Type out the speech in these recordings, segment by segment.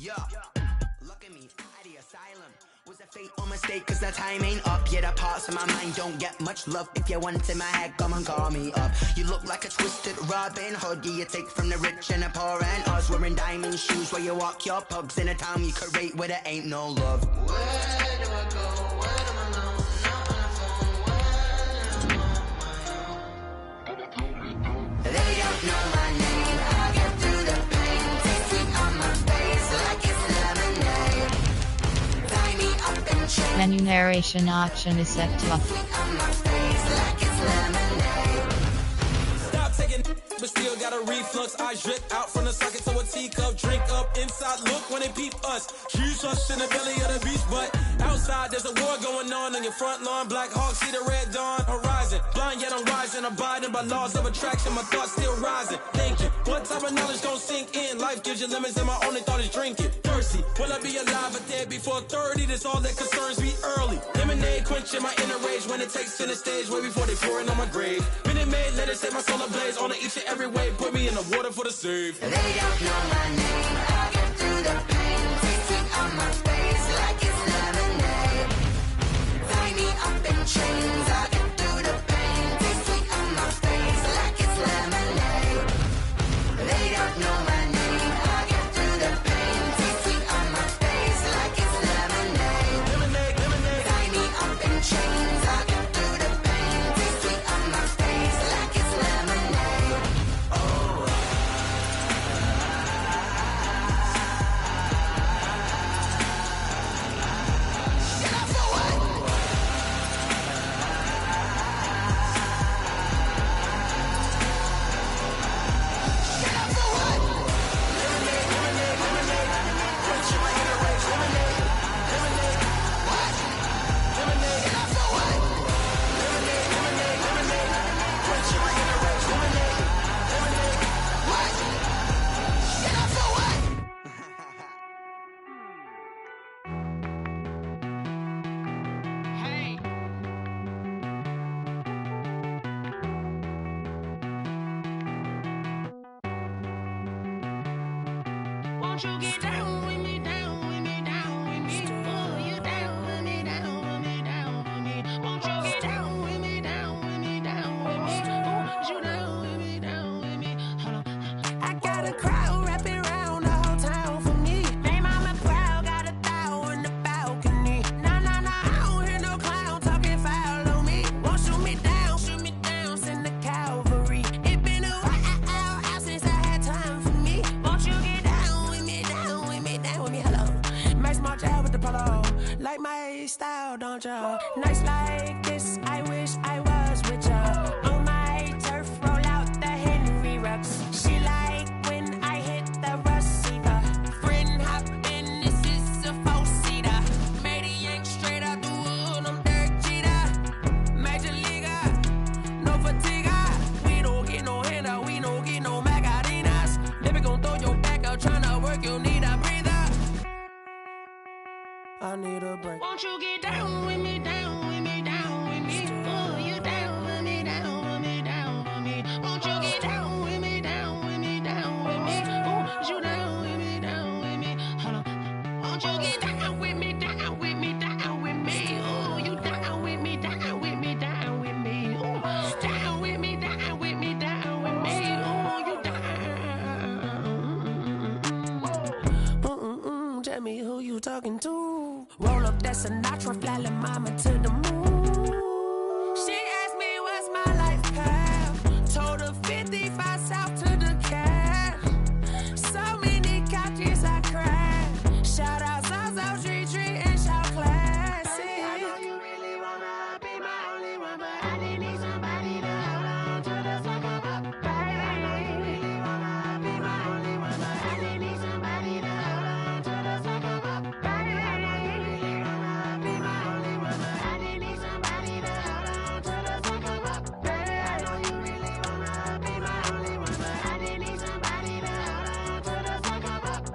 Yeah, look at me, at the asylum. Was a fate or mistake, cause the time ain't up. Yeah, the parts of my mind don't get much love. If you want in my head, come and call me up. You look like a twisted Robin Hood. Yeah, you take from the rich and the poor and us. Wearing diamond shoes where you walk your pugs. In a town you could rate where there ain't no love. Where do I go? Where am I alone? Not on the phone. When I'm on my own. They don't know my name. I'll get through the pain. Taste sweet on my face like it's lemonade. Tie me up and chain. Menu narration option is set to off. Sweet on my face like it's lemonade. Stop taking, but still got a reflux. I drip out from the socket to a teacup. Drink up inside, look when they peep us. Shoes us in the belly of the beach, but outside there's a war going on your front lawn. Black Hawk, see the red dawn horizon. Blind yet I'm rising, abiding by laws of attraction. My thoughts still rising, thinking what type of knowledge don't sink in. Life gives you limits and my only thought is drinking. Thirsty, will I be alive or dead before 30? That's all that concerns me early. Lemonade quenching my inner rage when it takes center stage way before they pour it on my grave. Minute Maid, let it set my soul ablaze on each and every way. Put me in the water for the save. They don't know my name. I'll get through the pain. Taste sweet on my face like it's lemonade. Tie me up in chains. I'll get through the pain. Taste sweet on my face like it's lemonade. They don't know my name. I'll get through the pain. Taste sweet on my face like it's lemonade. Lemonade, lemonade. Tie me up in chains. I'll get through the pain. Taste sweet on my face like it's lemonade. Won't you get down with me, down with me, down with me? Oh, you down with me, down with me, down with me. Won't you get down with me, down with me, down with me? Oh, you down with me, down with me? Hold on. I got a crowd wrapping around the whole town for me. They mama proud, got a thou in the balcony. Nah, nah, nah, I don't hear no clown talking foul on me. Won't shoot me down, send the cavalry. It been a while since I had time for me. Won't you get down with me, down with me, down with me? Hello. Max March out with the polo. Like my style, don't ya? Nights like this, I wish I was with ya. On my turf, roll out the Henry Rux. She like when I hit the receiver. Friend hop in, this is a four-seater. Made a yank straight out the wood, I'm Derek Jeter. Major leaguer, no fatigue. We don't get no handout, we don't get no Macarinas. Never gon' throw your back out, tryna work, you need a breather. I need a break. Won't you get down with me, down with me, down with me? Oh, you down with me, down with me, down with me? Won't you get down with me, down with me, down with me? Oh, you down with me, down with me? Hold on. Won't you get down with me, down with me, down with me? Oh, you down with me, down with me, down with me? Oh, down with me, down with me, down with me? Oh, you down. Tell me who you talking to. Roll up that Sinatra, fly la mama to the moon. She asked me what's my life path. Told her 55 south to the cab. So many couches I cried. Shout out South Street and shout classic. I know you really wanna be my only one, but I didn't need somebody to hold on to the sucker up. Baby, I know you really wanna be my only one, but I didn't need somebody to hold on to the sucker up. Baby, I know you really wanna be my only one, but I didn't need somebody to hold on to the sucker up. Baby, I know you really wanna be my only one, but I didn't need somebody to hold on to the sucker up.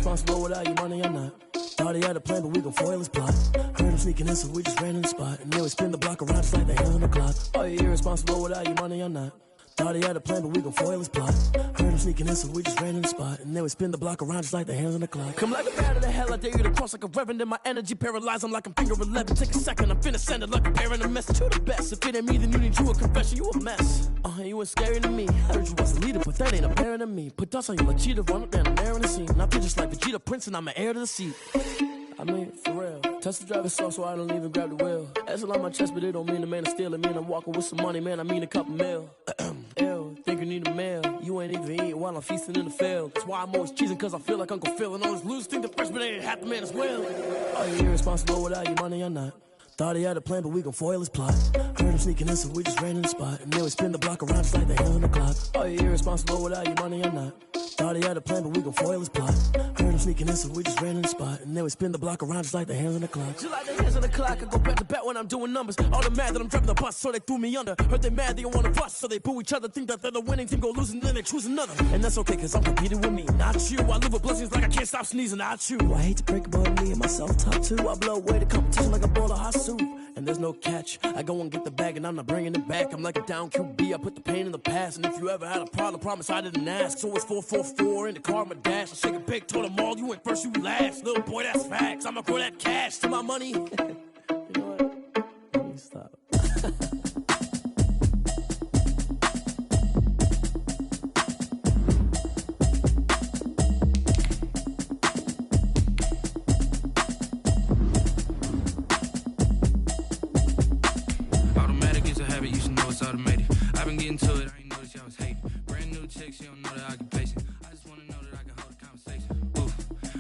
irresponsible without your money or not. Thought he had a plan, but we gon' foil his plot. Heard him sneaking in, so we just ran in the spot. And then we spin the block around just like the hands on the clock. Are you irresponsible without your money or not? Thought he had a plan, but we gon' foil his plot. Heard him sneaking in, so we just ran in the spot. And then we spin the block around just like the hands on the clock. Come like a bat of the hell, I dare you to cross like a reverend. And my energy paralyzed, I'm like I'm finger 11. Take a second, I'm finna send it like a bearing a message to the best. If it ain't me, then you need you a confession, you a mess. You ain't scary to me. Heard you was a leader, but that ain't apparent to me. Put dust on you like cheetah, run up down the air in the scene. And I feel just like Vegeta Prince, and I'm an heir to the seat. I mean, for real. Touch the driver's soft, so I don't even grab the wheel. That's on my chest, but it don't mean the man is stealing. Mean I'm walking with some money, man, I mean a couple mil. Ew, think you need a meal. You ain't even eating while I'm feasting in the field. That's why I'm always cheesing, cause I feel like Uncle Phil. And all this loose think the freshman ain't half the man as well. Are you irresponsible without your money or not? Thought he had a plan, but we gon' foil his plot. Heard him sneaking in, so we just ran in the spot. And then we spin the block around just like the hands on the clock. Are you irresponsible without your money or not? Thought he had a plan, but we gon' foil his plot. Heard him sneaking in, so we just ran in the spot. And then we spin the block around just like the hands on the clock. Just like the hands on the clock, I go back to back when I'm doing numbers. All the mad that I'm driving the bus, so they threw me under. Heard they mad, they don't wanna bust, so they boo each other. Think that they're the winning team, go losing, then they choose another. And that's okay, cause I'm competing with me, not you. I live with blessings like I can't stop sneezing, not you. I hate to break it, but me and myself top two. I blow away the competition like a bowl of hot soup. And there's no catch. I go and get the bag and I'm not bringing it back. I'm like a down QB, I put the pain in the past. And if you ever had a problem, promise I didn't ask. So it's 4-4-4 in the car, my dash. I shake a big, told them all, you went first, you last. Little boy, that's facts. I'ma grow that cash to my money. You know what? Let me stop. Automated. I've been getting to it, I ain't noticed y'all was hating. Brand new chick, she don't know the occupation. I just wanna know that I can hold a conversation. Oof,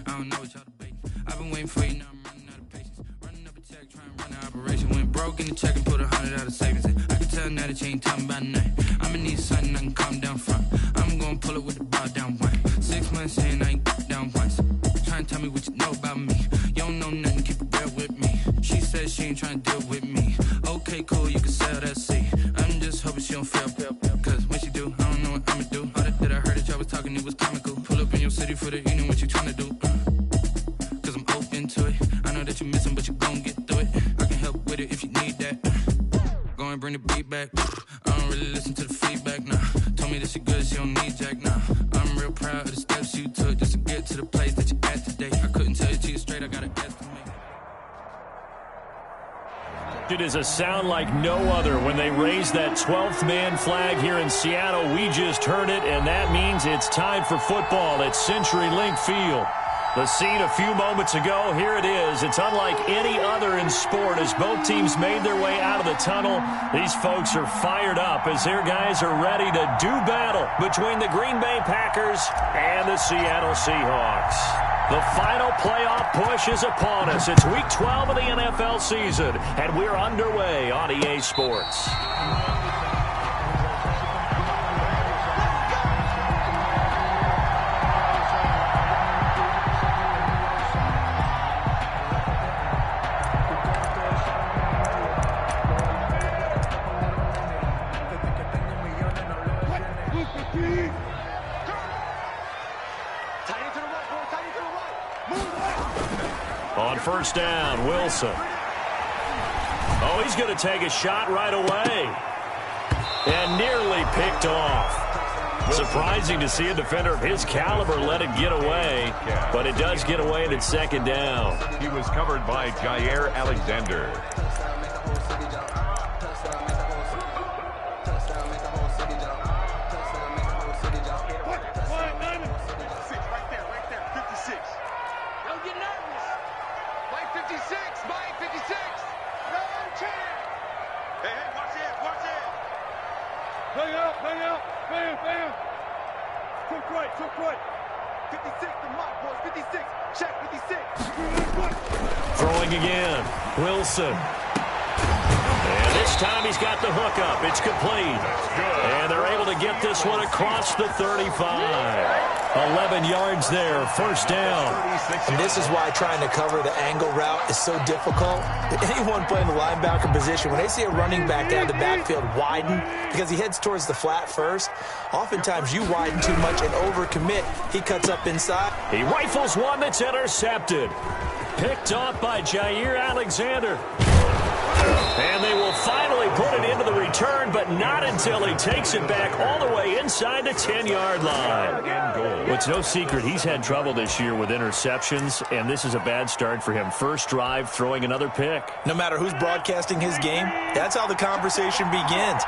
I don't know what y'all debating. I've been waiting for you, now I'm running out of patience. Running up a check, trying to run an operation. Went broke in the check and put 100 out of savings in. I can tell now that you ain't talking about nothing. I'ma need something I can calm down front. I'm gonna pull it with the bar down one. 6 months in, I ain't down once. Trying to tell me what you know about me. You don't know nothing, keep it real with me. She said she ain't trying to deal with me. Okay, cool, you can sell that seat. I'm just hoping she don't fail, cause when she do, I don't know what I'ma do. All that I heard that y'all was talking, it was comical. Pull up in your city for the evening, what you trying to do? Cause I'm open to it. I know that you missing, but you gon' get through it. I can help with it if you need that. Go and bring the beat back. I don't really listen to the feedback, nah. Told me that she good, she don't need Jack, nah. I'm real proud of the steps you took just to get to the place that you at today. I couldn't tell you to you straight, I gotta estimate. It is a sound like no other when they raise that 12th man flag here in Seattle. We just heard it, and that means it's time for football at CenturyLink Field. The scene a few moments ago, here it is. It's unlike any other in sport as both teams made their way out of the tunnel. These folks are fired up as their guys are ready to do battle between the Green Bay Packers and the Seattle Seahawks. The final playoff push is upon us. It's Week 12 of the NFL season, and we're underway on EA Sports. On first down, Wilson. Oh, he's going to take a shot right away. And nearly picked off. Surprising to see a defender of his caliber let it get away, but it does get away and it's second down. He was covered by Jair Alexander. Throwing again, Wilson. And this time he's got the hook up. It's complete. And they're able to get this one across the 35. 11 yards there, first down. And this is why trying to cover the angle route is so difficult. Anyone playing the linebacker position, when they see a running back out of the backfield widen, because he heads towards the flat first, oftentimes you widen too much and overcommit. He cuts up inside. He rifles one that's intercepted. Picked off by Jair Alexander. And they will finally put it into the return, but not until he takes it back all the way inside the 10-yard line. Well, it's no secret he's had trouble this year with interceptions, and this is a bad start for him. First drive, throwing another pick. No matter who's broadcasting his game, that's how the conversation begins.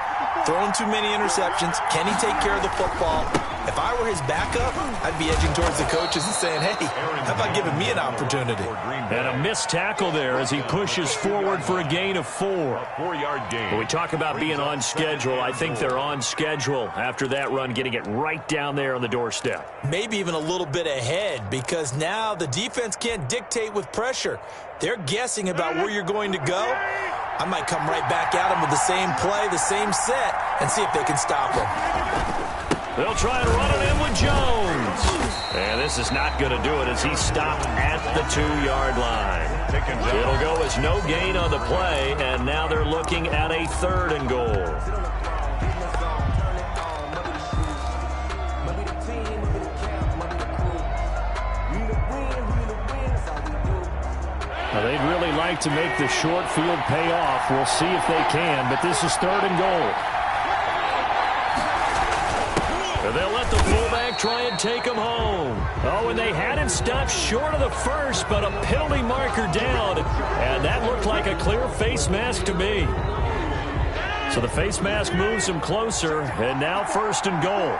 Throwing too many interceptions. Can he take care of the football? If I were his backup, I'd be edging towards the coaches and saying, hey, how about giving me an opportunity? And a missed tackle there as he pushes forward for a gain of 4. Four-yard gain. When we talk about being on schedule, I think they're on schedule after that run, getting it right down there on the doorstep. Maybe even a little bit ahead, because now the defense can't dictate with pressure. They're guessing about where you're going to go. I might come right back at them with the same play, the same set, and see if they can stop them. They'll try and run it in with Jones. And this is not going to do it as he stopped at the 2-yard line. It'll go as no gain on the play, and now they're looking at a 3rd and goal. Now, they'd really like to make the short field pay off. We'll see if they can, but this is 3rd and goal. And they'll let the fullback try and take him home. Oh, and they had him stopped short of the first, but a penalty marker down. And that looked like a clear face mask to me. So the face mask moves him closer, and now 1st and goal.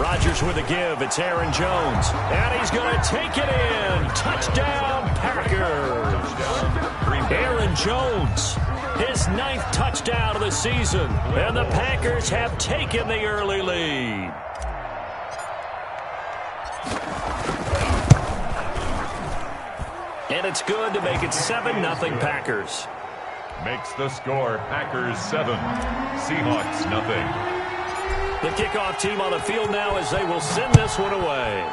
Rodgers with a give. It's Aaron Jones. And he's going to take it in. Touchdown, Packers. Aaron Jones, his 9th touchdown of the season. And the Packers have taken the early lead. And it's good to make it 7-0 Packers. Makes the score Packers 7, Seahawks nothing. The kickoff team on the field now as they will send this one away.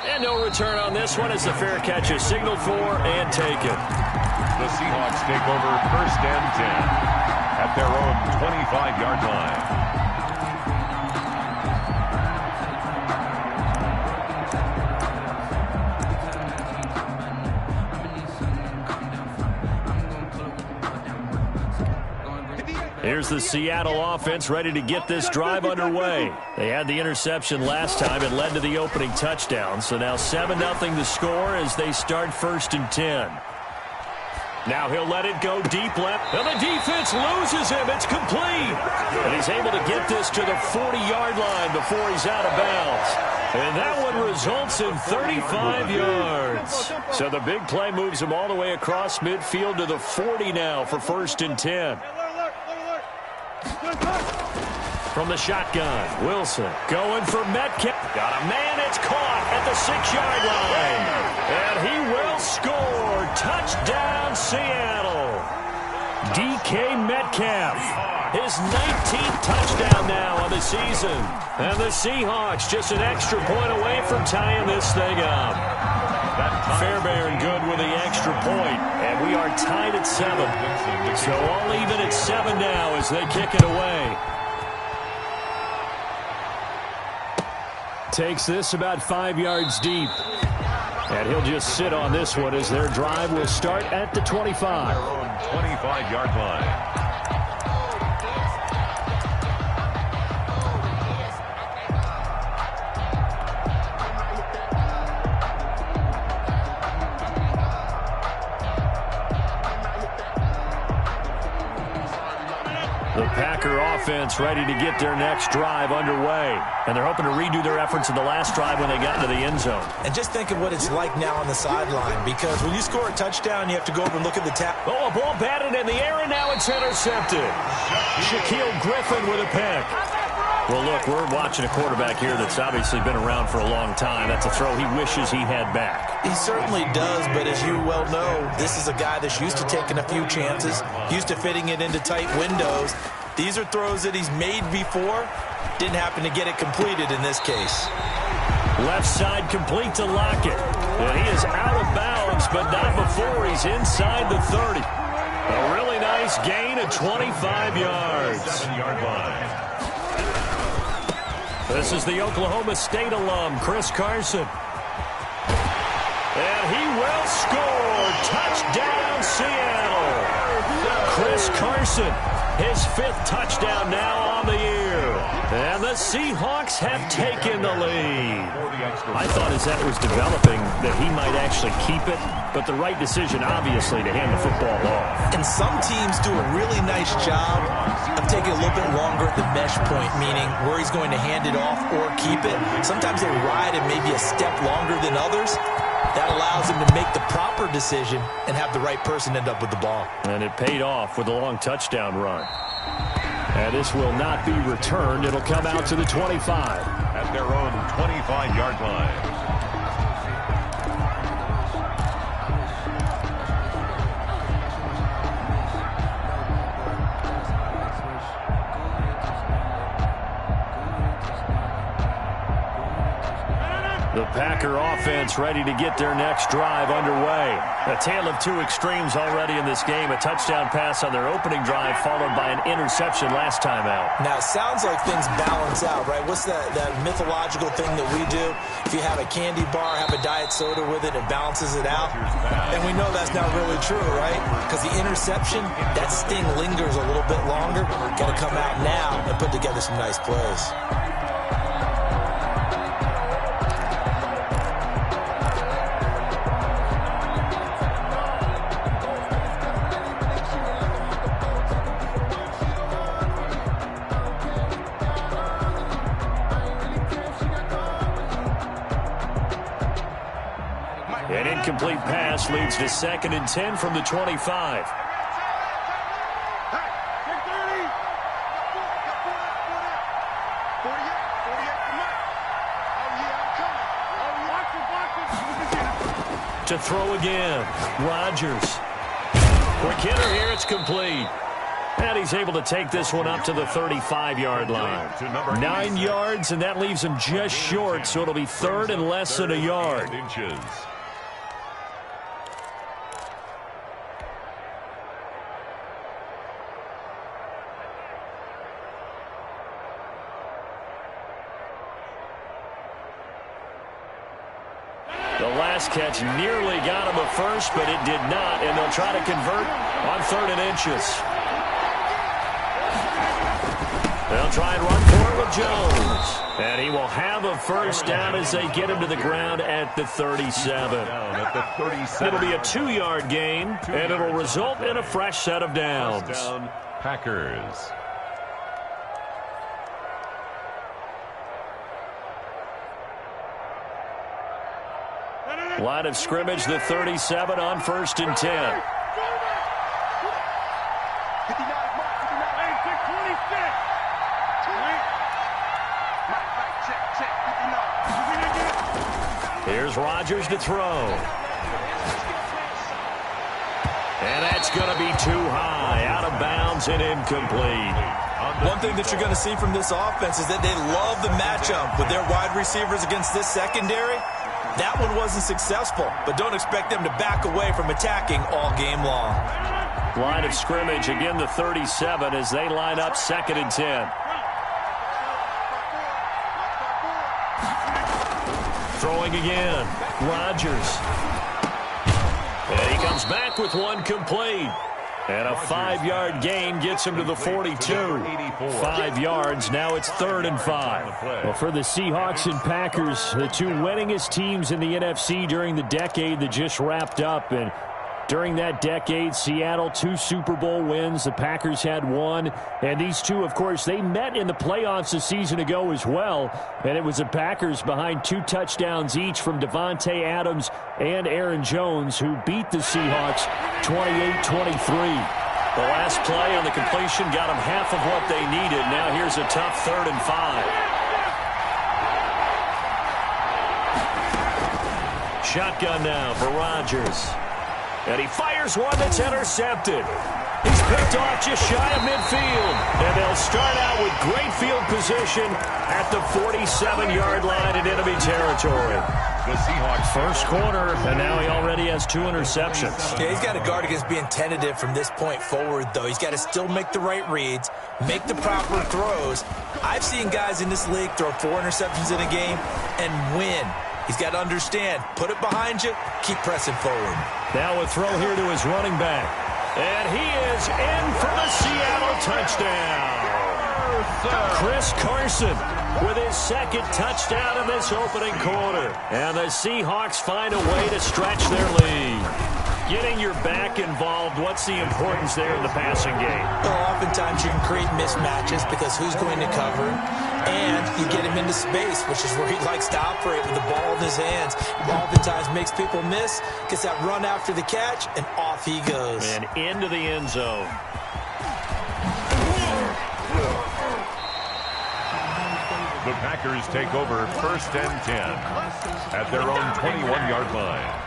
And no return on this one as the fair catch is signaled for and taken. The Seahawks take over 1st and 10 at their own 25-yard line. Here's the Seattle offense ready to get this drive underway. They had the interception last time. It led to the opening touchdown. So now 7-0 the score as they start 1st and 10. Now he'll let it go deep left. And the defense loses him. It's complete. And he's able to get this to the 40-yard line before he's out of bounds. And that one results in 35 yards. So the big play moves him all the way across midfield to the 40 now for 1st and 10. From the shotgun, Wilson going for Metcalf. Got a man, it's caught at the 6-yard line. And he will score. Touchdown, Seattle. DK Metcalf, his 19th touchdown now on the season. And the Seahawks just an extra point away from tying this thing up. Fairbairn good with the extra point, and we are tied at 7. So all even at 7 now as they kick it away. Takes this about 5 yards deep. And he'll just sit on this one as their drive will start at the 25. 25-yard line. The Packer offense ready to get their next drive underway. And they're hoping to redo their efforts in the last drive when they got into the end zone. And just think of what it's like now on the sideline, because when you score a touchdown, you have to go over and look at the tap. Oh, a ball batted in the air, and now it's intercepted. Shaquille Griffin with a pick. Well, look, we're watching a quarterback here that's obviously been around for a long time. That's a throw he wishes he had back. He certainly does, but as you well know, this is a guy that's used to taking a few chances, used to fitting it into tight windows. These are throws that he's made before. Didn't happen to get it completed in this case. Left side complete to Lockett. And he is out of bounds, but not before he's inside the 30. A really nice gain of 25 yards. 7-yard line. This is the Oklahoma State alum, Chris Carson. And he will score. Touchdown, Seattle. Chris Carson, his 5th touchdown now on the year. And the Seahawks have taken the lead. I thought as that was developing that he might actually keep it, but the right decision, obviously, to hand the football off. And some teams do a really nice job of taking a little bit longer at the mesh point, meaning where he's going to hand it off or keep it. Sometimes they ride it maybe a step longer than others. That allows him to make the proper decision and have the right person end up with the ball. And it paid off with a long touchdown run. And this will not be returned. It'll come out to the 25. At their own 25-yard line. The Packer offense ready to get their next drive underway. A tale of two extremes already in this game. A touchdown pass on their opening drive followed by an interception last time out. Now, it sounds like things balance out, right? What's that mythological thing that we do? If you have a candy bar, have a diet soda with it, it balances it out. And we know that's not really true, right? Because the interception, that sting lingers a little bit longer. Got to come out now and put together some nice plays. An incomplete pass leads to 2nd and 10 from the 25. To throw again, Rodgers. Quick hitter here, it's complete. And he's able to take this one up to the 35-yard line. 9 yards, and that leaves him just short, so it'll be 3rd and less than a yard. The last catch nearly got him a first, but it did not, and they'll try to convert on 3rd and inches. They'll try and run for it with Jones. And he will have a first down as they get him to the ground at the 37. It'll be a 2-yard gain, and it'll result in a fresh set of downs. Packers. Line of scrimmage, the 37 on 1st and 10. Here's Rodgers to throw. And that's going to be too high, out of bounds and incomplete. One thing that you're going to see from this offense is that they love the matchup with their wide receivers against this secondary. That one wasn't successful, but don't expect them to back away from attacking all game long. Line of scrimmage, again the 37 as they line up 2nd and 10. Throwing again, Rodgers. And he comes back with one complete. And a 5-yard gain gets him to the 42. 5 yards, now it's 3rd and 5. Well, for the Seahawks and Packers, the two winningest teams in the NFC during the decade that just wrapped up. And during that decade, Seattle, 2 Super Bowl wins. The Packers had 1. And these two, of course, they met in the playoffs a season ago as well. And it was the Packers behind 2 touchdowns each from Devontae Adams and Aaron Jones, who beat the Seahawks 28-23. The last play on the completion got them half of what they needed. Now here's a tough 3rd and 5. Shotgun now for Rodgers. And he fires one that's intercepted. He's picked off just shy of midfield. And they'll start out with great field position at the 47-yard line in enemy territory. The Seahawks First quarter, and now he already has 2 interceptions. Yeah, he's got to guard against being tentative from this point forward, though. He's got to still make the right reads, make the proper throws. I've seen guys in this league throw 4 interceptions in a game and win. He's got to understand, put it behind you, keep pressing forward. Now a throw here to his running back. And he is in for the Seattle touchdown. Chris Carson with his second touchdown in this opening quarter. And the Seahawks find a way to stretch their lead. Getting your back involved, what's the importance there in the passing game? Well, oftentimes you can create mismatches because who's going to cover him? And you get him into space, which is where he likes to operate with the ball in his hands. Oftentimes makes people miss, gets that run after the catch, and off he goes. And into the end zone. The Packers take over 1st and 10 at their own 21-yard line.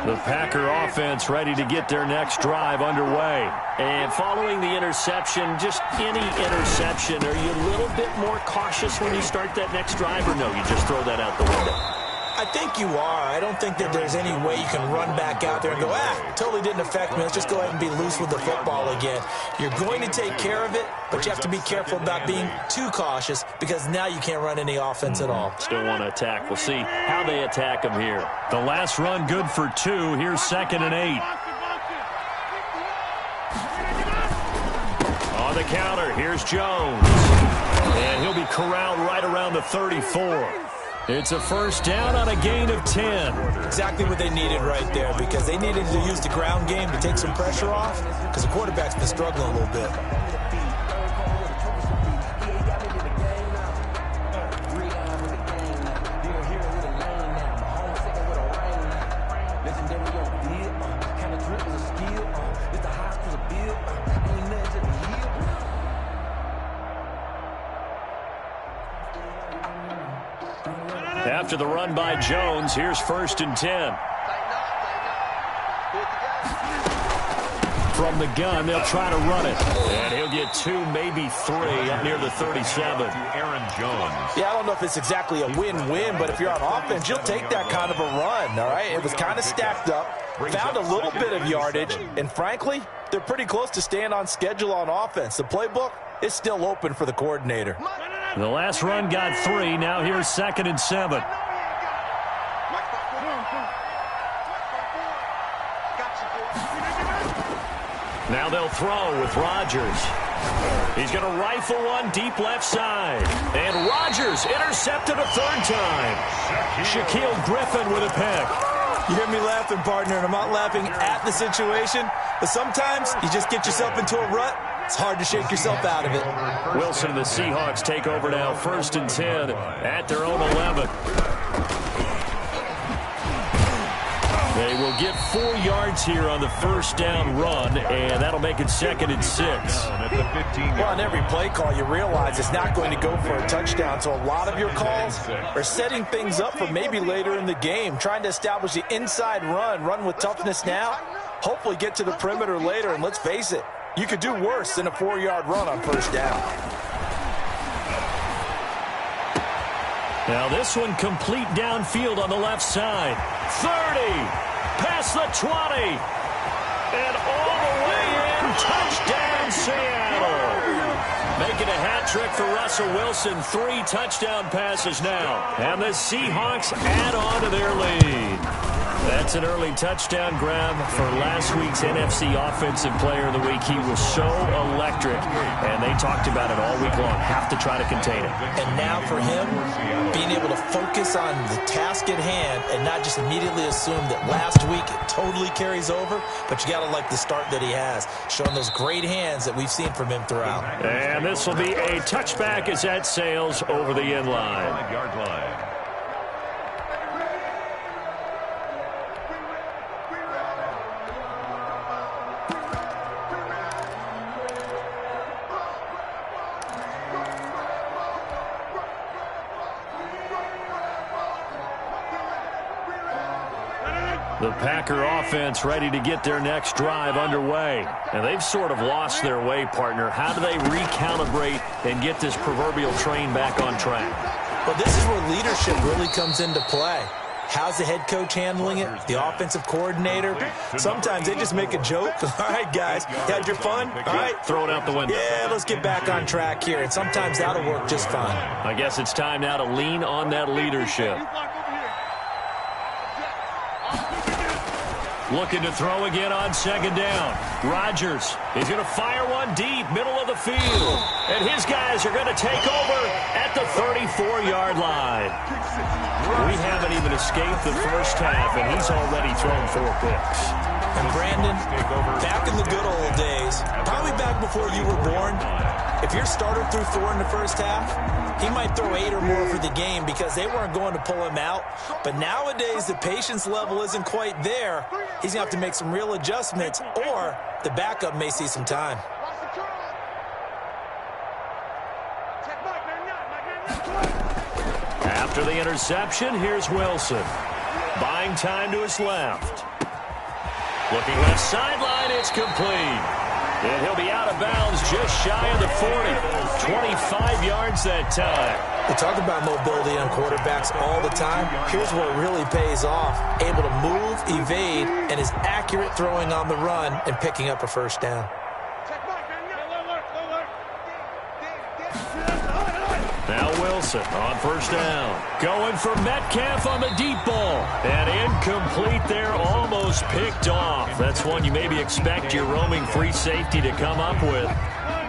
The Packer offense ready to get their next drive underway. And following the interception, just any interception, are you a little bit more cautious when you start that next drive, or no, you just throw that out the window? I think you are. I don't think that there's any way you can run back out there and go, totally didn't affect me. Let's just go ahead and be loose with the football again. You're going to take care of it, but you have to be careful about being too cautious because now you can't run any offense at all. Still want to attack. We'll see how they attack him here. The last run good for 2. Here's 2nd and 8. On the counter, here's Jones. And he'll be corralled right around the 34. It's a first down on a gain of 10. Exactly what they needed right there because they needed to use the ground game to take some pressure off because the quarterback's been struggling a little bit. After the run by Jones, here's 1st and 10. From the gun, they'll try to run it. And he'll get 2, maybe 3 up near the 37. Aaron Jones. Yeah, I don't know if it's exactly a win-win, but if you're on offense, you'll take that kind of a run, all right? It was kind of stacked up, found a little bit of yardage, and frankly, they're pretty close to staying on schedule on offense. The playbook is still open for the coordinator. The last run got 3. Now here's 2nd and 7. Now they'll throw with Rodgers. He's going to rifle one deep left side. And Rodgers intercepted a 3rd time. Shaquille Griffin with a pick. You hear me laughing, partner, and I'm not laughing at the situation, but sometimes you just get yourself into a rut. It's hard to shake yourself out of it. Wilson and the Seahawks take over now, 1st and 10 at their own 11. They will get 4 yards here on the first down run, and that'll make it 2nd and 6. Well, on every play call, you realize it's not going to go for a touchdown, so a lot of your calls are setting things up for maybe later in the game, trying to establish the inside run with toughness now, hopefully get to the perimeter later, and let's face it, you could do worse than a 4-yard run on first down. Now this one complete downfield on the left side. 30, past the 20, and all the way in. Touchdown, Seattle. Making a hat trick for Russell Wilson. 3 touchdown passes now. And the Seahawks add on to their lead. That's an early touchdown grab for last week's NFC Offensive Player of the Week. He was so electric, and they talked about it all week long. Have to try to contain it. And now for him, being able to focus on the task at hand and not just immediately assume that last week it totally carries over, but you got to like the start that he has, showing those great hands that we've seen from him throughout. And this will be a touchback as that sails over the end line. 5-yard line. The Packer offense ready to get their next drive underway. And they've sort of lost their way, partner. How do they recalibrate and get this proverbial train back on track? Well, this is where leadership really comes into play. How's the head coach handling it? The offensive coordinator? Sometimes they just make a joke. All right, guys, you had your fun? All right. Throw it out the window. Yeah, let's get back on track here. And sometimes that'll work just fine. I guess it's time now to lean on that leadership. Looking to throw again on second down. Rodgers is going to fire one deep, middle of the field. And his guys are going to take over at the 34-yard line. We haven't even escaped the first half, and he's already thrown 4 picks. And Brandon, back in the good old days, probably back before you were born, if your starter threw 4 in the first half, he might throw 8 or more for the game because they weren't going to pull him out. But nowadays, the patience level isn't quite there. He's going to have to make some real adjustments, or the backup may see some time. After the interception, here's Wilson. Buying time to his left. Looking left sideline, it's complete. And he'll be out of bounds just shy of the 40. 25 yards that time. We talk about mobility on quarterbacks all the time. Here's where it really pays off. Able to move, evade, and is accurate throwing on the run and picking up a first down. Now Wilson on first down. Going for Metcalf on the deep ball. And incomplete there, almost picked off. That's one you maybe expect your roaming free safety to come up with.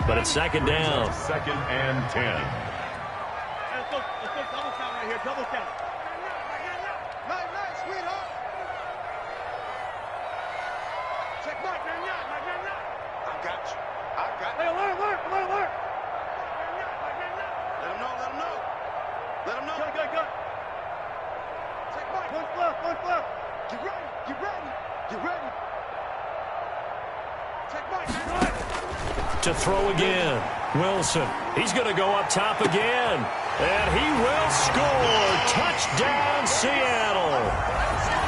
But it's second down. Second and 10. Let's go double count right here. Double count. Nice, sweetheart. Check mark, man. I got you. Hey, alert. Let him know. Good. Check mark. One left. Get ready. Check mark, man. To throw again. Wilson. He's going to go up top again. And he will score. Touchdown, Seattle.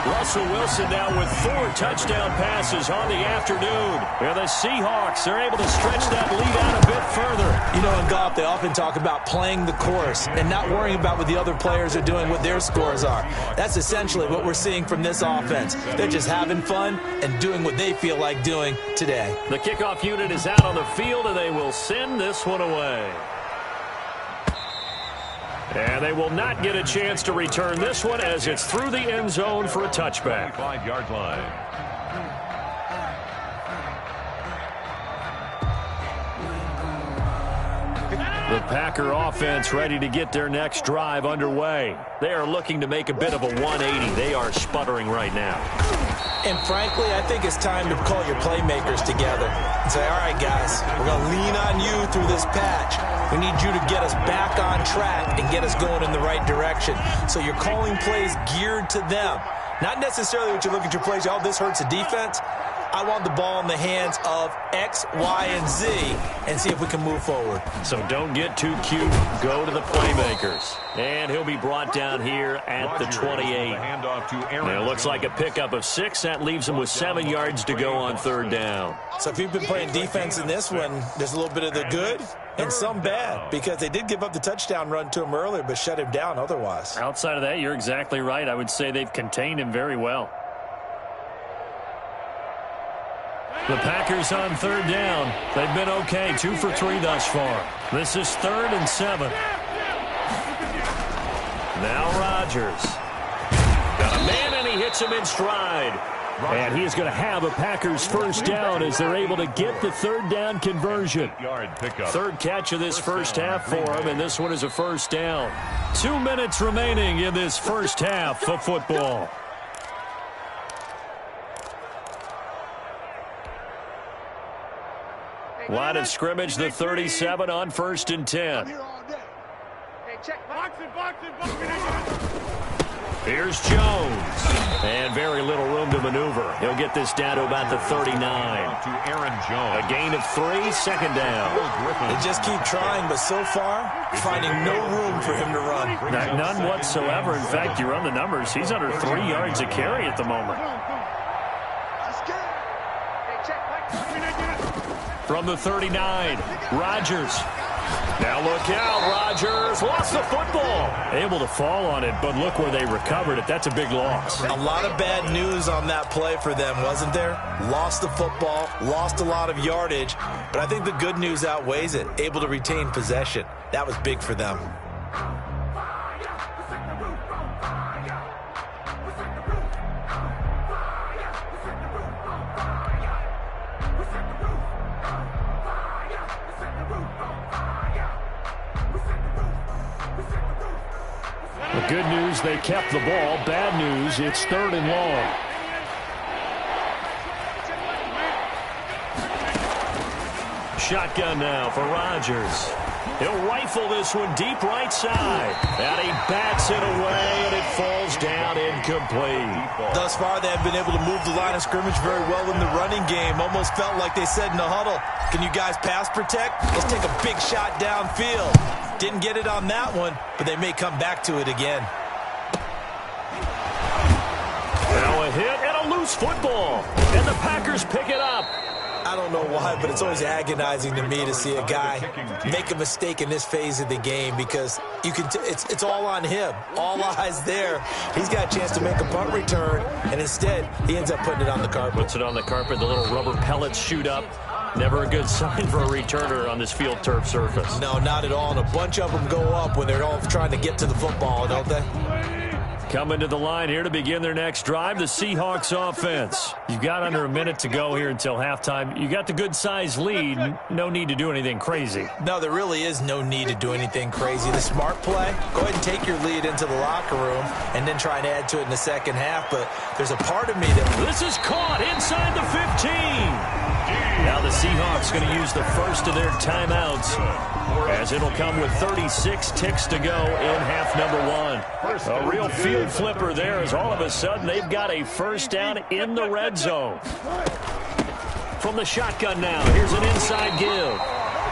Russell Wilson now with 4 touchdown passes on the afternoon. And the Seahawks are able to stretch that lead out a bit further. You know, in golf, they often talk about playing the course and not worrying about what the other players are doing, what their scores are. That's essentially what we're seeing from this offense. They're just having fun and doing what they feel like doing today. The kickoff unit is out on the field, and they will send this one away. And they will not get a chance to return this one as it's through the end zone for a touchback. 5-yard line. The Packer offense ready to get their next drive underway. They are looking to make a bit of a 180. They are sputtering right now. And frankly, I think it's time to call your playmakers together and say, all right, guys, we're going to lean on you through this patch. We need you to get us back on track and get us going in the right direction. So you're calling plays geared to them. Not necessarily what you look at your plays, oh, this hurts the defense. I want the ball in the hands of X, Y, and Z and see if we can move forward. So don't get too cute. Go to the playmakers. And he'll be brought down here at the 28. It looks like a pickup of 6. That leaves him with 7 yards to go on third down. So if you've been playing defense in this one, there's a little bit of the good and some bad, because they did give up the touchdown run to him earlier but shut him down otherwise. Outside of that, you're exactly right. I would say they've contained him very well. The Packers on third down. They've been okay. 2 for 3 thus far. This is 3rd and 7. Now Rodgers. Got a man, and he hits him in stride. And he is going to have a Packers first down as they're able to get the third down conversion. Third catch of this first half for him, and this one is a first down. 2 minutes remaining in this first half of football. Line of scrimmage, the 37 on 1st and 10. Hey, check. Box it. Here's Jones. And very little room to maneuver. He'll get this down to about the 39. To Aaron Jones. A gain of 3, second down. They just keep trying, but so far, finding no room for him to run. None whatsoever. In fact, you run the numbers. He's under 3 yards a carry at the moment. From the 39, Rodgers. Now look out, Rodgers lost the football. Able to fall on it, but look where they recovered it. That's a big loss. A lot of bad news on that play for them, wasn't there? Lost the football, lost a lot of yardage, but I think the good news outweighs it. Able to retain possession. That was big for them. The good news, they kept the ball. Bad news, it's 3rd and long. Shotgun now for Rodgers. He'll rifle this one deep right side. And he bats it away, and it falls down incomplete. Thus far, they have been able to move the line of scrimmage very well in the running game. Almost felt like they said in the huddle, can you guys pass protect? Let's take a big shot downfield. Didn't get it on that one, but they may come back to it again. Now a hit and a loose football. And the Packers pick it up. I don't know why, but it's always agonizing to me to see a guy make a mistake in this phase of the game because you can. It's all on him. All eyes there. He's got a chance to make a punt return, and instead he ends up putting it on the carpet. Puts it on the carpet. The little rubber pellets shoot up. Never a good sign for a returner on this field turf surface. No, not at all. And a bunch of them go up when they're all trying to get to the football, don't they? Coming to the line here to begin their next drive, the Seahawks offense. You've got under a minute to go here until halftime. You got the good-sized lead. No need to do anything crazy. No, there really is no need to do anything crazy. The smart play, go ahead and take your lead into the locker room and then try and add to it in the second half. But there's a part of me that... This is caught inside the 15. Now the Seahawks going to use the first of their timeouts as it'll come with 36 ticks to go in half number 1. A real field flipper there as all of a sudden they've got a first down in the red zone. From the shotgun now, here's an inside give.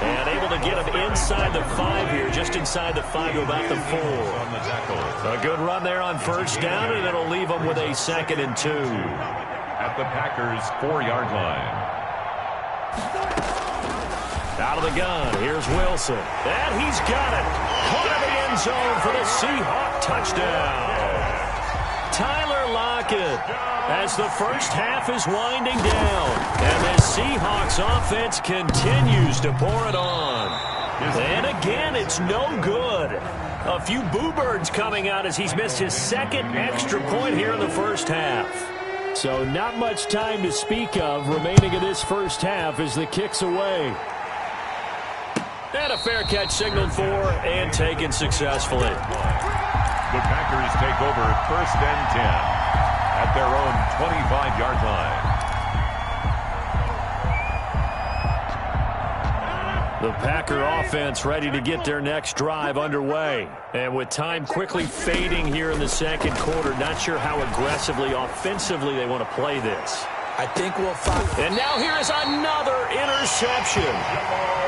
And able to get him inside the 5 here, just inside the 5 to about the 4. A good run there on first down, and it'll leave them with a 2nd and 2. At the Packers' 4-yard line. Out of the gun, here's Wilson. And he's got it. Caught in the end zone for the Seahawk touchdown. Tyler Lockett as the first half is winding down. And the Seahawks offense continues to pour it on. And again, it's no good. A few boo birds coming out as he's missed his 2nd extra point here in the first half. So not much time to speak of remaining in this first half as the kick's away. And a fair catch signaled for and taken successfully. The Packers take over 1st and 10 at their own 25-yard line. The Packer offense ready to get their next drive underway. And with time quickly fading here in the second quarter, not sure how aggressively, offensively they want to play this. I think we'll find. And now here is another interception.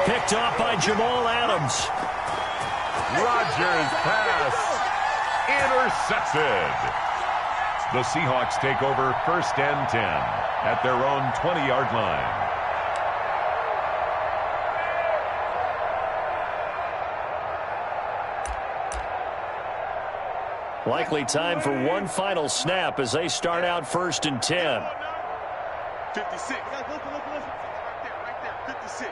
Picked off by Jamal Adams. Rodgers pass. Intercepted. The Seahawks take over 1st and 10 at their own 20-yard line. Likely time for one final snap as they start out 1st and 10. 56. Right there. 56.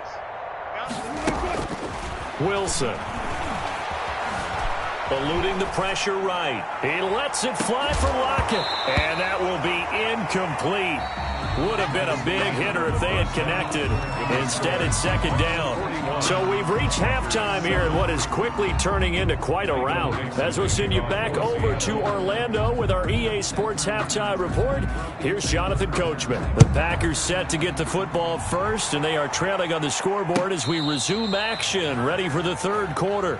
Wilson. Eluding the pressure right. He lets it fly for Lockett. And that will be incomplete. Would have been a big hitter if they had connected. Instead, it's 2nd down. So we've reached halftime here in what is quickly turning into quite a rout. As we'll send you back over to Orlando with our EA Sports Halftime Report, here's Jonathan Coachman. The Packers set to get the football first, and they are trailing on the scoreboard as we resume action, ready for the 3rd quarter.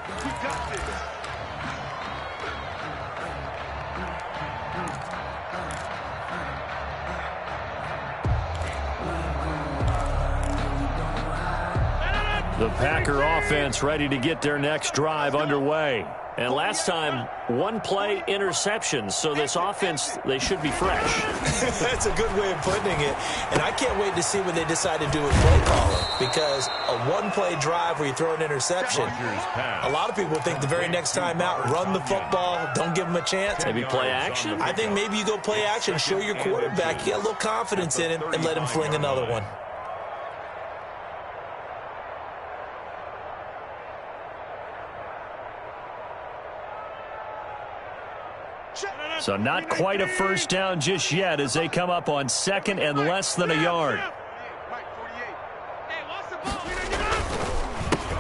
The Packer offense ready to get their next drive underway. And last time, one play interception. So this offense, they should be fresh. That's a good way of putting it. And I can't wait to see what they decide to do with play calling. Because a one-play drive where you throw an interception, a lot of people think the very next time out, run the football, don't give them a chance. Maybe play action? I think maybe you go play action, show your quarterback, get a little confidence in him, and let him fling another one. So not quite a first down just yet as they come up on second and less than a yard.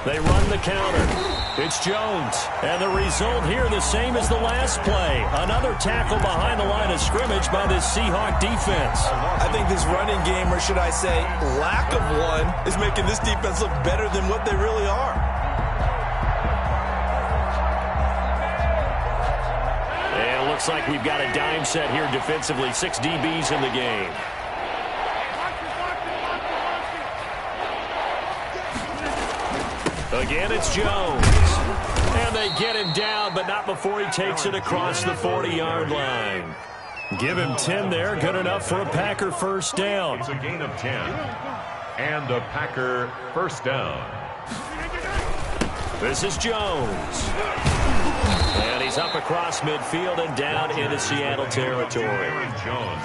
They run the counter. It's Jones. And the result here the same as the last play. Another tackle behind the line of scrimmage by this Seahawk defense. I think this running game, or should I say lack of one, is making this defense look better than what they really are. Looks like we've got a dime set here defensively. 6 DBs in the game. Again, it's Jones. And they get him down, but not before he takes it across the 40-yard line. Give him 10 there. Good enough for a Packer first down. It's a gain of 10. And a Packer first down. This is Jones. And he's up across midfield and down into Seattle territory.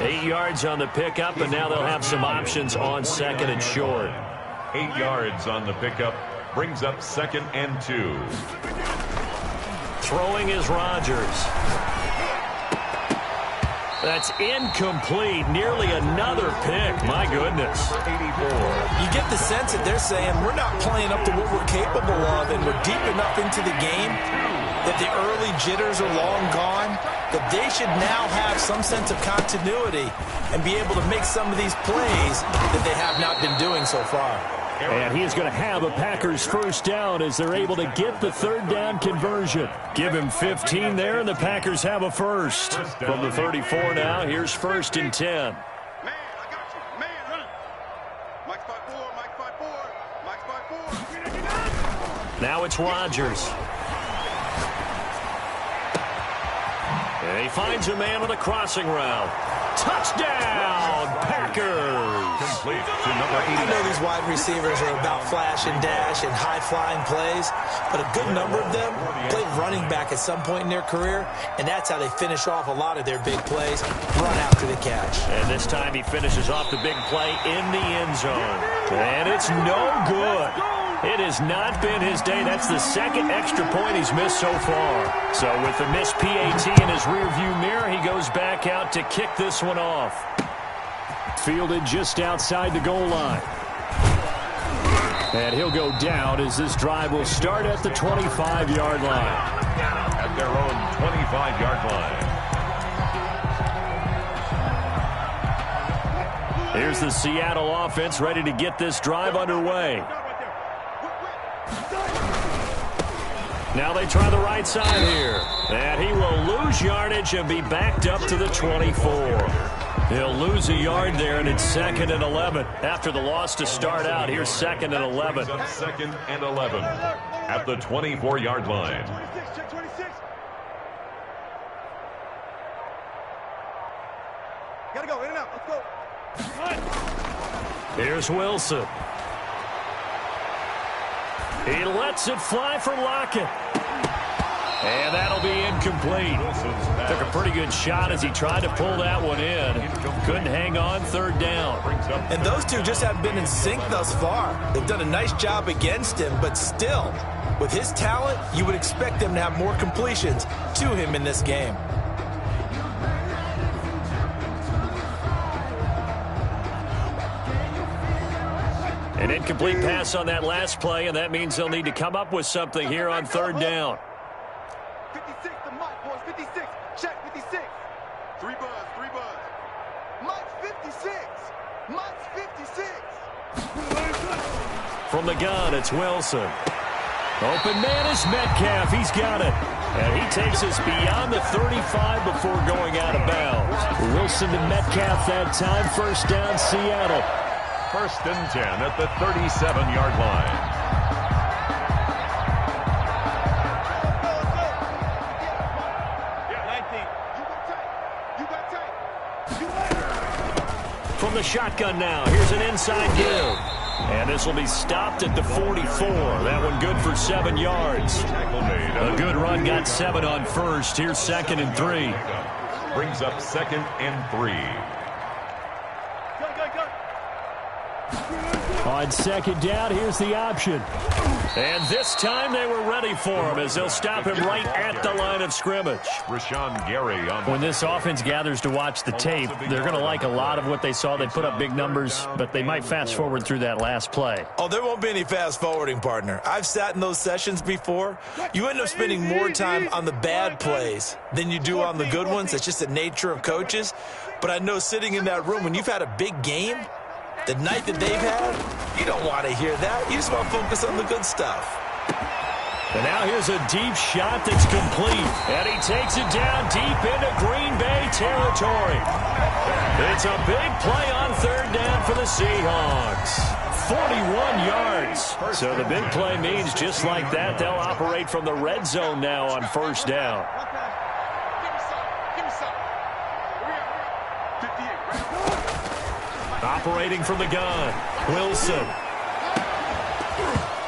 8 yards on the pickup, and now they'll have some options on second and short. 8 yards on the pickup brings up 2nd and 2. Throwing is Rodgers. That's incomplete. Nearly another pick. My goodness. 84. You get the sense that they're saying we're not playing up to what we're capable of, and we're deep enough into the game that the early jitters are long gone, that they should now have some sense of continuity and be able to make some of these plays that they have not been doing so far. And he is going to have a Packers first down as they're able to get the third down conversion. Give him 15 there, and the Packers have a first. From the 34 now, here's 1st and 10. Man, I got you. Man, run. Mike's 5-4, Mike's 5-4, Mike's 5-4. Now it's Rodgers. And he finds a man on the crossing route. Touchdown, Packers! Complete to number 80. I know these wide receivers are about flash and dash and high-flying plays, but a good number of them played running back at some point in their career, and that's how they finish off a lot of their big plays, run after the catch. And this time he finishes off the big play in the end zone. And it's no good. It has not been his day. That's the second extra point he's missed so far. So with the missed PAT in his rearview mirror, he goes back out to kick this one off. Fielded just outside the goal line. And he'll go down as this drive will start at the 25-yard line. At their own 25-yard line. Here's the Seattle offense ready to get this drive underway. Now they try the right side here. And he will lose yardage and be backed up to the 24. He'll lose a yard there, and it's 2nd and 11. After the loss to start out, here's 2nd and 11. 2nd and 11 at the 24-yard line. 26, check 26. Gotta go, in and out, let's go. Here's Wilson. He lets it fly for Lockett. And that'll be incomplete. Took a pretty good shot as he tried to pull that one in. Couldn't hang on, 3rd down. And those two just haven't been in sync thus far. They've done a nice job against him, but still, with his talent, you would expect them to have more completions to him in this game. An incomplete pass on that last play, and that means they'll need to come up with something here on 3rd down. 56 to Mike, boys, 56. Check 56. 3 buzz, 3 buzz. Mike's 56. Mike's 56. From the gun, it's Wilson. Open man is Metcalf. He's got it. And he takes us beyond the 35 before going out of bounds. Wilson to Metcalf that time. First down, Seattle. 1st and 10 at the 37-yard line. from the shotgun now. Here's an inside give. And this will be stopped at the 44. That one good for 7 yards. A good run got 7 on first. Here's 2nd and 3. Brings up 2nd and 3. On 2nd down, here's the option. And this time they were ready for him as they'll stop him right at the line of scrimmage. Rashawn Gary on. When this offense gathers to watch the tape, they're going to like a lot of what they saw. They put up big numbers, but they might fast forward through that last play. Oh, there won't be any fast forwarding, partner. I've sat in those sessions before. You end up spending more time on the bad plays than you do on the good ones. It's just the nature of coaches. But I know sitting in that room, when you've had a big game, the night that they've had, you don't want to hear that. You just want to focus on the good stuff. And now here's a deep shot that's complete. And he takes it down deep into Green Bay territory. It's a big play on 3rd down for the Seahawks. 41 yards. So the big play means just like that, they'll operate from the red zone now on 1st down. Operating from the gun, Wilson.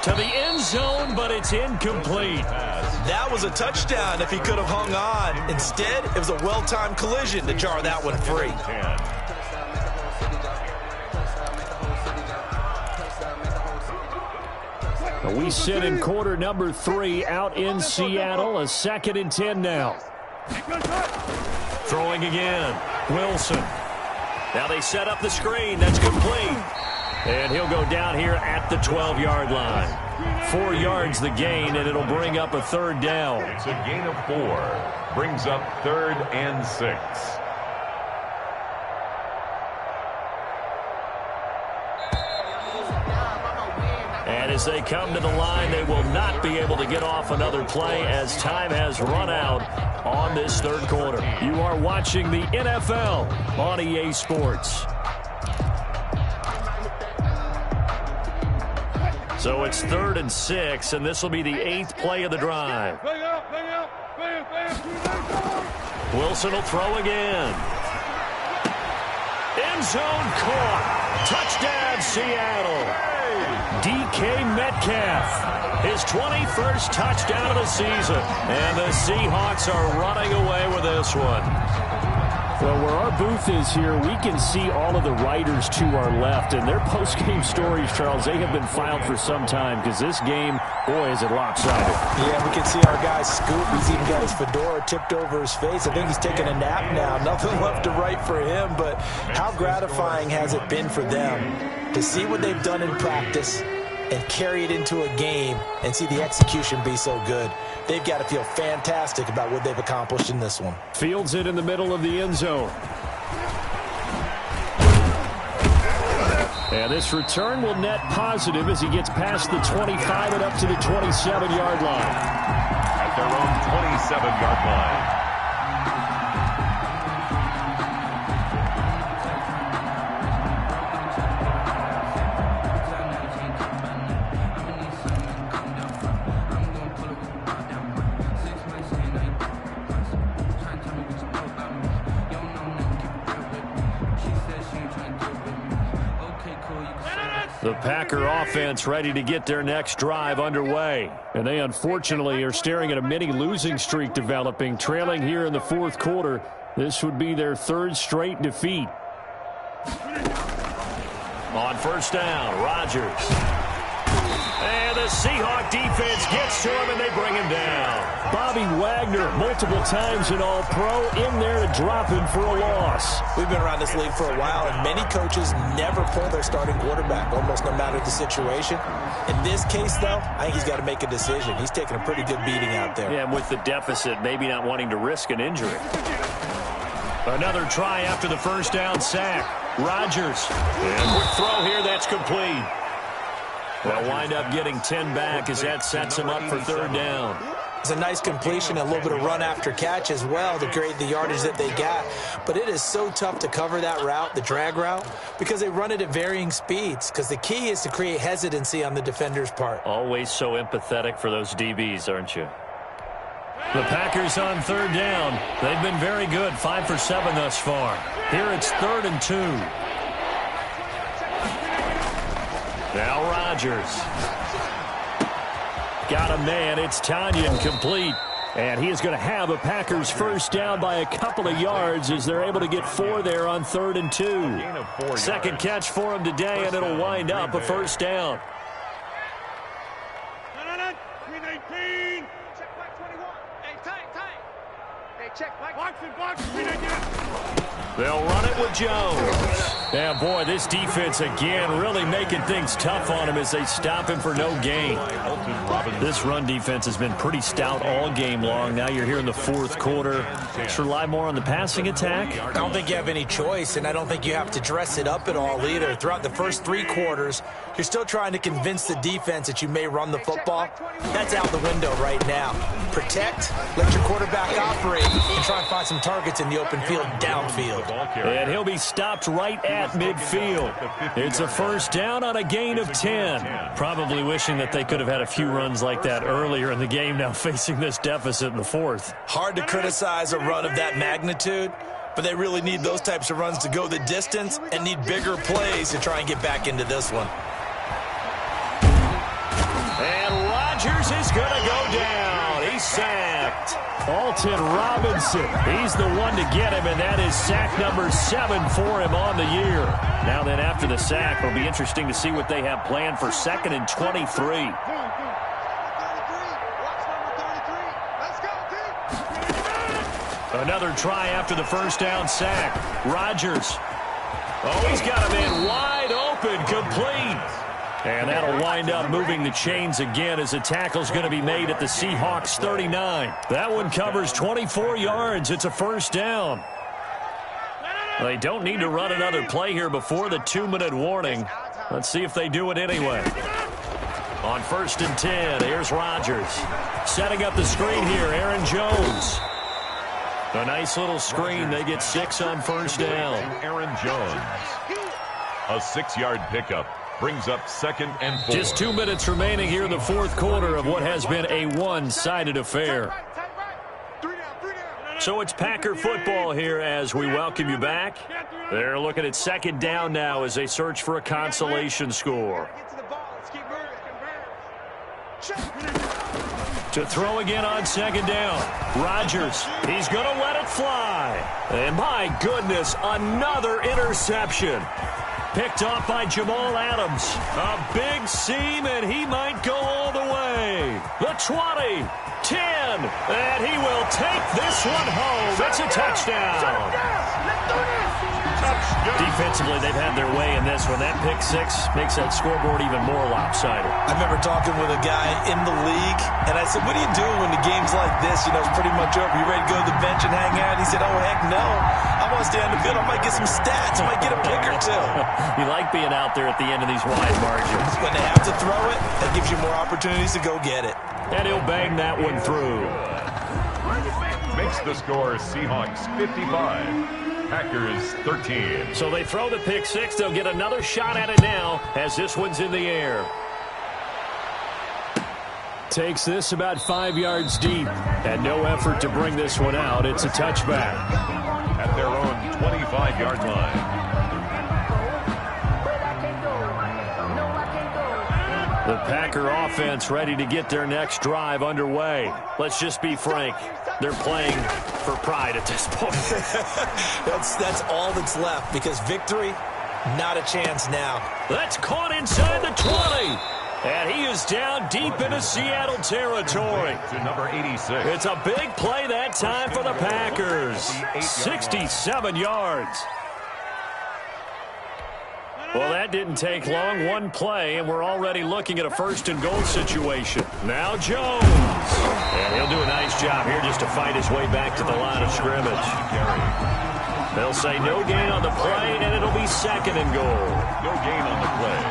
To the end zone, but it's incomplete. That was a touchdown if he could have hung on. Instead, it was a well-timed collision to jar that one free. We sit in quarter number 3 out in Seattle. A 2nd and 10 now. Throwing again, Wilson. Now they set up the screen. That's complete. And he'll go down here at the 12-yard line. 4 yards the gain, and it'll bring up a 3rd down. It's a gain of 4. Brings up 3rd and 6. And as they come to the line, they will not be able to get off another play as time has run out on this 3rd quarter. You are watching the NFL on EA Sports. So it's 3rd and 6, and this will be the 8th play of the drive. Wilson will throw again. End zone caught. Touchdown, Seattle. DK Metcalf, his 21st touchdown of the season. And the Seahawks are running away with this one. Well, where our booth is here, we can see all of the writers to our left. And their post-game stories, Charles, they have been filed for some time because this game, boy, is it lopsided. Yeah, we can see our guy Scoop. He's even got his fedora tipped over his face. I think he's taking a nap now. Nothing left to write for him, but how gratifying has it been for them to see what they've done in practice and carry it into a game and see the execution be so good. They've got to feel fantastic about what they've accomplished in this one. Fields it in the middle of the end zone. And this return will net positive as he gets past the 25 and up to the 27-yard line. At their own 27-yard line. The Packer offense ready to get their next drive underway. And they unfortunately are staring at a mini losing streak developing, trailing here in the 4th quarter. This would be their 3rd straight defeat. On 1st down, Rodgers. And the Seahawk defense gets to him and they bring him down. Bobby Wagner, multiple times an All-Pro, in there to drop him for a loss. We've been around this league for a while, and many coaches never pull their starting quarterback, almost no matter the situation. In this case, though, I think he's got to make a decision. He's taking a pretty good beating out there. Yeah, and with the deficit, maybe not wanting to risk an injury. Another try after the 1st down sack. Rodgers. And quick throw here, that's complete. They'll wind up getting 10 back as that sets him up for 3rd down. It's a nice completion, a little bit of run after catch as well to create the yardage that they got. But it is so tough to cover that route, the drag route, because they run it at varying speeds. Because the key is to create hesitancy on the defender's part. Always so empathetic for those DBs, aren't you? The Packers on 3rd down. They've been very good, 5 for 7 thus far. Here it's 3rd and 2. Now Rodgers. Got a man. It's Tonyan complete. And he is going to have a Packers first down by a couple of yards as they're able to get 4 there on 3rd and 2. Second catch for him today, and it'll wind up a first down. Check back 21. Hey, tight. Hey, check back. Box. They'll run it with Jones. Yeah, boy, this defense again really making things tough on him as they stop him for no gain. This run defense has been pretty stout all game long. Now you're here in the 4th quarter. Should rely more on the passing attack? I don't think you have any choice, and I don't think you have to dress it up at all either. Throughout the first 3 quarters, you're still trying to convince the defense that you may run the football. That's out the window right now. Protect, let your quarterback operate, and try and find some targets in the open field downfield. And he'll be stopped right at midfield. It's a first down on a gain of 10. Probably wishing that they could have had a few runs like that earlier in the game, now facing this deficit in the 4th. Hard to criticize a run of that magnitude, but they really need those types of runs to go the distance and need bigger plays to try and get back into this one. And Rodgers is going to go down. He's sacked. Alton Robinson, he's the one to get him, and that is sack number 7 for him on the year. Now then, after the sack, it'll be interesting to see what they have planned for 2nd and 23. Another try after the first down sack. Rodgers. Oh, he's got him in wide open, complete. And that'll wind up moving the chains again as a tackle's going to be made at the Seahawks 39. That one covers 24 yards. It's a first down. They don't need to run another play here before the 2-minute warning. Let's see if they do it anyway. On 1st and 10, here's Rodgers. Setting up the screen here, Aaron Jones. A nice little screen. They get 6 on first down. Aaron Jones. A 6-yard pickup. Brings up 2nd and 4. Just 2 minutes remaining here in the 4th quarter of what has been a one-sided affair. So it's Packer football here as we welcome you back. They're looking at 2nd down now as they search for a consolation score. To throw again on 2nd down. Rodgers, he's going to let it fly. And my goodness, another interception. Picked off by Jamal Adams. A big seam, and he might go all the way. The 20, 10, and he will take this one home. It's a touchdown. Defensively, they've had their way in this one. That pick 6 makes that scoreboard even more lopsided. I remember talking with a guy in the league, and I said, what do you do when the game's like this? You know, it's pretty much over. You ready to go to the bench and hang out? He said, oh, heck no. I want to stay on the field. I might get some stats. I might get a pick or 2. You like being out there at the end of these wide margins. When they have to throw it, that gives you more opportunities to go get it. And he'll bang that one through. Makes the score Seahawks 55. Packers 13. So they throw the pick 6. They'll get another shot at it now as this one's in the air. Takes this about 5 yards deep. And no effort to bring this one out. It's a touchback. At their own 25-yard line. The Packer offense ready to get their next drive underway. Let's just be frank. They're playing for pride at this point. That's all that's left because victory, not a chance now. That's caught inside the 20. And he is down deep into Seattle territory. To number 86. It's a big play that time for the Packers. 67 yards. Well, that didn't take long. One play, and we're already looking at a 1st and goal situation. Now Jones. And he'll do a nice job here just to fight his way back to the line of scrimmage. They'll say no gain on the play, and it'll be 2nd and goal. No gain on the play.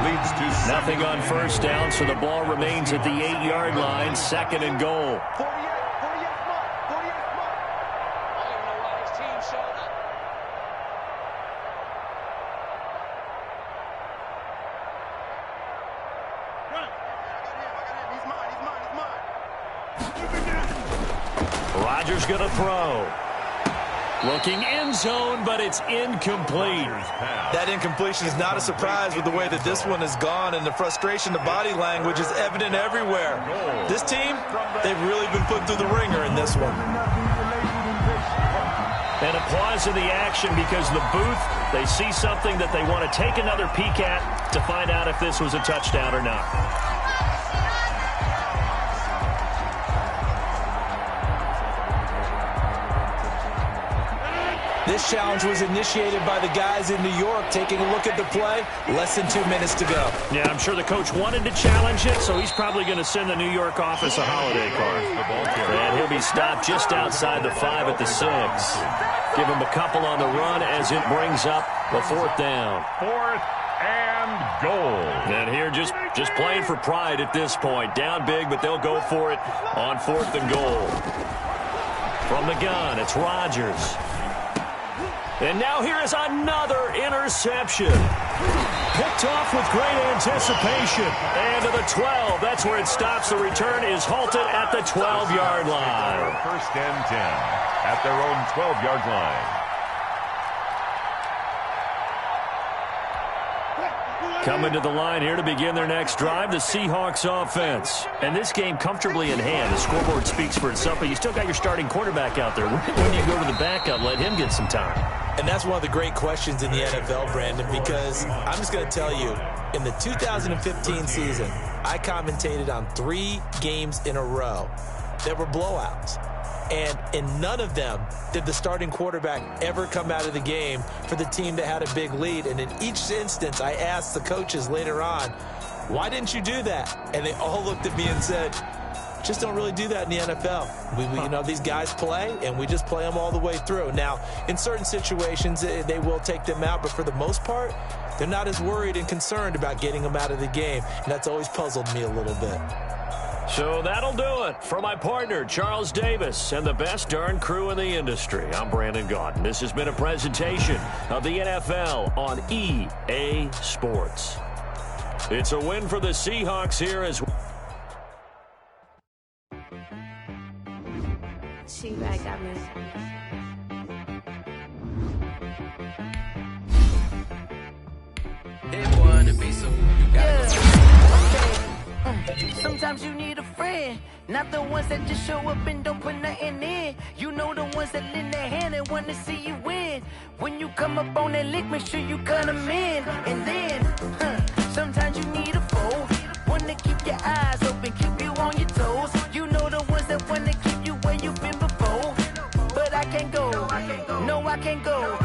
Leads to nothing on first down, so the ball remains at the 8-yard line. 2nd and goal. Rodgers going to throw. Looking end zone, but it's incomplete. That incompletion is not a surprise with the way that this one has gone, and the frustration, the body language is evident everywhere. This team, they've really been put through the ringer in this one. And a pause in the action because the booth, they see something that they want to take another peek at to find out if this was a touchdown or not. This challenge was initiated by the guys in New York. Taking a look at the play, less than 2 minutes to go. Yeah, I'm sure the coach wanted to challenge it, so he's probably going to send the New York office a holiday card. And he'll be stopped just outside the 5 at the 6. Give him a couple on the run as it brings up the 4th down. 4th and goal. And here just playing for pride at this point. Down big, but they'll go for it on 4th and goal. From the gun, it's Rodgers. And now here is another interception. Picked off with great anticipation. And to the 12. That's where it stops. The return is halted at the 12-yard line. 1st and 10 at their own 12-yard line. Coming to the line here to begin their next drive, the Seahawks offense. And this game comfortably in hand. The scoreboard speaks for itself, but you still got your starting quarterback out there. When you go to the backup, let him get some time. And that's one of the great questions in the NFL, Brandon, because I'm just going to tell you, in the 2015 season, I commentated on 3 games in a row that were blowouts. And in none of them did the starting quarterback ever come out of the game for the team that had a big lead. And in each instance, I asked the coaches later on, why didn't you do that? And they all looked at me and said, just don't really do that in the NFL. We you know, these guys play, and we just play them all the way through. Now, in certain situations, they will take them out, but for the most part, they're not as worried and concerned about getting them out of the game. And that's always puzzled me a little bit. So that'll do it for my partner, Charles Davis, and the best darn crew in the industry. I'm Brandon Gaudin. This has been a presentation of the NFL on EA Sports. It's a win for the Seahawks here as well. She-Bag got me. They wanna be so you gotta Sometimes you need a friend, not the ones that just show up and don't put nothing in. You know the ones that lend their hand and want to see you win. When you come up on that lick, make sure you cut them in. And then, sometimes you need a foe, one to keep your eyes open, keep you on your toes. You know the ones that want to keep you where you've been before. But I can't go, no I can't go.